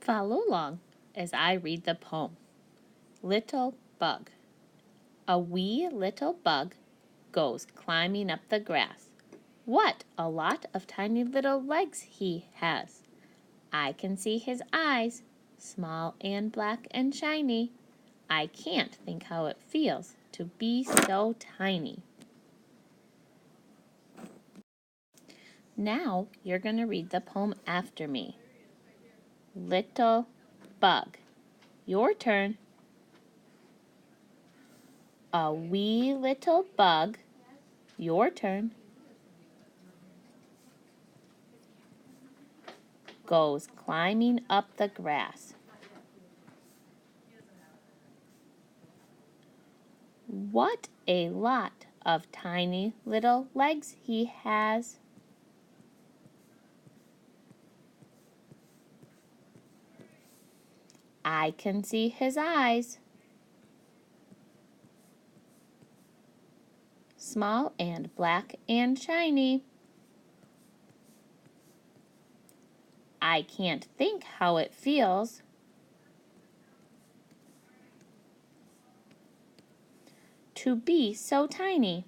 Follow along as I read the poem. Little Bug. A wee little bug goes climbing up the grass. What a lot of tiny little legs he has. I can see his eyes, small and black and shiny. I can't think how it feels to be so tiny. Now you're going to read the poem after me. Little Bug. Your turn. A wee little bug. Your turn. Goes climbing up the grass. What a lot of tiny little legs he has. I can see his eyes. Small and black and shiny. I can't think how it feels to be so tiny.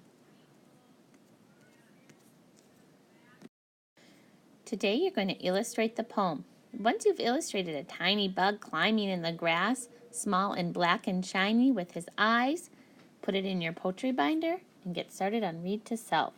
Today you're going to illustrate the poem. Once you've illustrated a tiny bug climbing in the grass, small and black and shiny with his eyes, put it in your poetry binder and get started on Read to Self.